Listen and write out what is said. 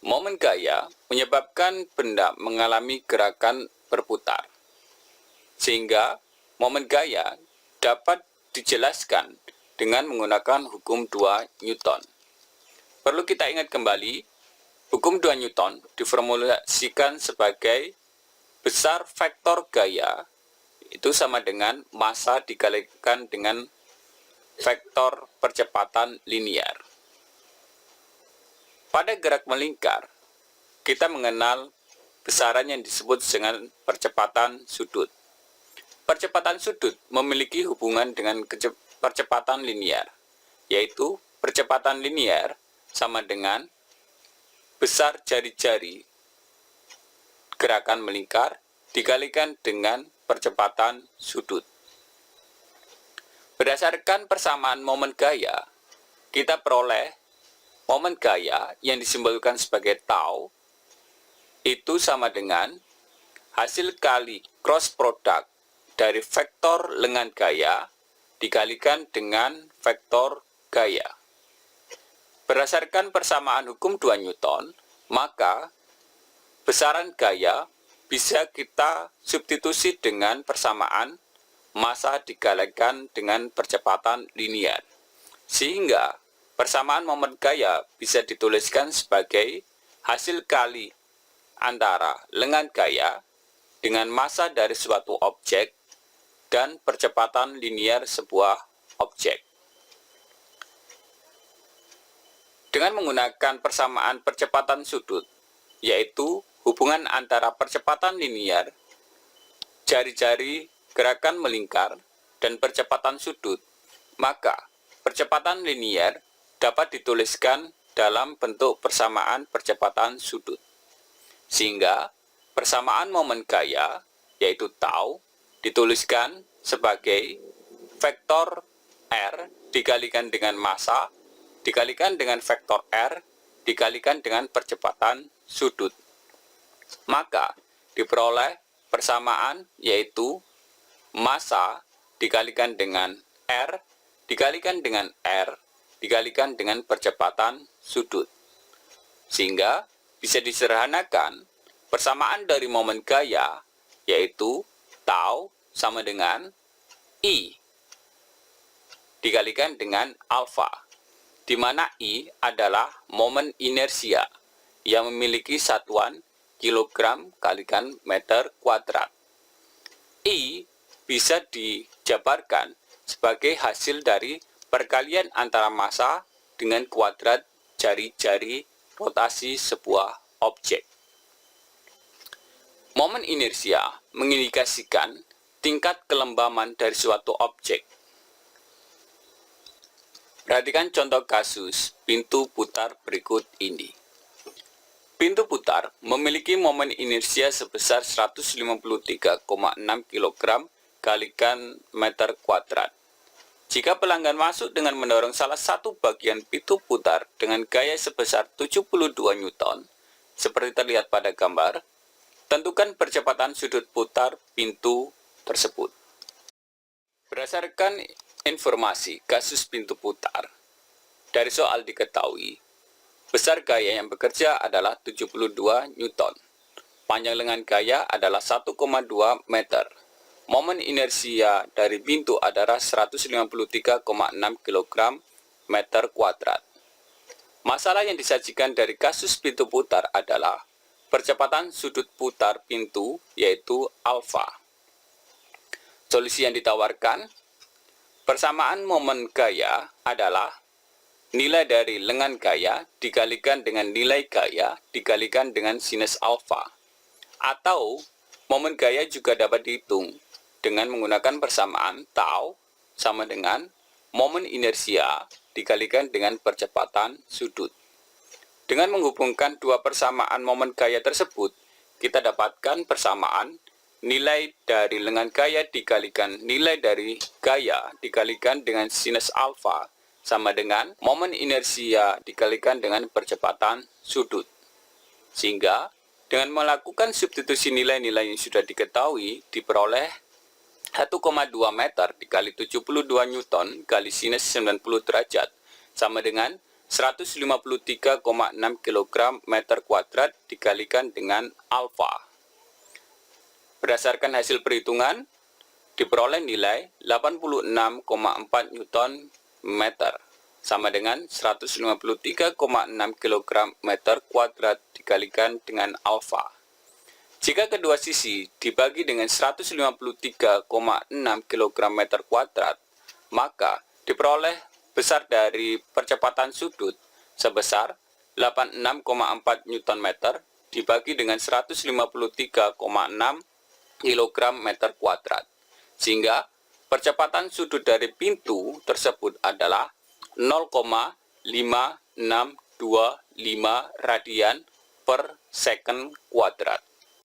Momen gaya menyebabkan benda mengalami gerakan berputar, sehingga momen gaya dapat dijelaskan dengan menggunakan hukum 2 Newton. Perlu kita ingat kembali, hukum 2 Newton diformulasikan sebagai besar vektor gaya itu sama dengan massa dikalikan dengan vektor percepatan linier. Pada gerak melingkar, kita mengenal besaran yang disebut dengan percepatan sudut. Percepatan sudut memiliki hubungan dengan percepatan linier, yaitu percepatan linier sama dengan besar jari-jari gerakan melingkar dikalikan dengan percepatan sudut. Berdasarkan persamaan momen gaya, kita peroleh momen gaya yang disimbolkan sebagai tau itu sama dengan hasil kali cross product dari vektor lengan gaya dikalikan dengan vektor gaya. Berdasarkan persamaan hukum 2 Newton, maka besaran gaya bisa kita substitusi dengan persamaan massa dikalikan dengan percepatan linier. Sehingga persamaan momen gaya bisa dituliskan sebagai hasil kali antara lengan gaya dengan massa dari suatu objek dan percepatan linier sebuah objek. Dengan menggunakan persamaan percepatan sudut, yaitu hubungan antara percepatan linier, jari-jari gerakan melingkar, dan percepatan sudut, maka percepatan linier dapat dituliskan dalam bentuk persamaan percepatan sudut. Sehingga persamaan momen gaya, yaitu tau, dituliskan sebagai vektor R dikalikan dengan massa, dikalikan dengan vektor R, dikalikan dengan percepatan sudut. Maka diperoleh persamaan yaitu massa dikalikan dengan R, dikalikan dengan R, dikalikan dengan percepatan sudut. Sehingga bisa disederhanakan persamaan dari momen gaya yaitu tau sama dengan I dikalikan dengan alfa, di mana I adalah momen inersia yang memiliki satuan kilogram kalikan meter kuadrat. I bisa dijabarkan sebagai hasil dari perkalian antara massa dengan kuadrat jari-jari rotasi sebuah objek. Momen inersia mengindikasikan tingkat kelembaman dari suatu objek. Perhatikan contoh kasus pintu putar berikut ini. Pintu putar memiliki momen inersia sebesar 153,6 kg kalikan meter kuadrat. Jika pelanggan masuk dengan mendorong salah satu bagian pintu putar dengan gaya sebesar 72 Newton, seperti terlihat pada gambar, tentukan percepatan sudut putar pintu tersebut. Berdasarkan informasi kasus pintu putar, dari soal diketahui, besar gaya yang bekerja adalah 72 Newton. Panjang lengan gaya adalah 1,2 meter. Momen inersia dari pintu adalah 153,6 kg meter kuadrat. Masalah yang disajikan dari kasus pintu putar adalah percepatan sudut putar pintu yaitu alfa. Solusi yang ditawarkan, persamaan momen gaya adalah nilai dari lengan gaya dikalikan dengan nilai gaya dikalikan dengan sinus alfa. Atau momen gaya juga dapat dihitung dengan menggunakan persamaan tau sama dengan momen inersia dikalikan dengan percepatan sudut. Dengan menghubungkan dua persamaan momen gaya tersebut, kita dapatkan persamaan nilai dari lengan gaya dikalikan nilai dari gaya dikalikan dengan sinus alfa sama dengan momen inersia dikalikan dengan percepatan sudut. Sehingga dengan melakukan substitusi nilai-nilai yang sudah diketahui, diperoleh 1,2 meter dikali 72 Newton kali sinus 90 derajat sama dengan 153,6 kg meter kuadrat dikalikan dengan alfa. Berdasarkan hasil perhitungan, diperoleh nilai 86,4 Newton meter, sama dengan 153,6 kg meter kuadrat dikalikan dengan alfa. Jika kedua sisi dibagi dengan 153,6 kg meter kuadrat, maka diperoleh besar dari percepatan sudut sebesar 86,4 Newton meter dibagi dengan 153,6 kg meter kuadrat. Sehingga percepatan sudut dari pintu tersebut adalah 0,5625 radian per second kuadrat.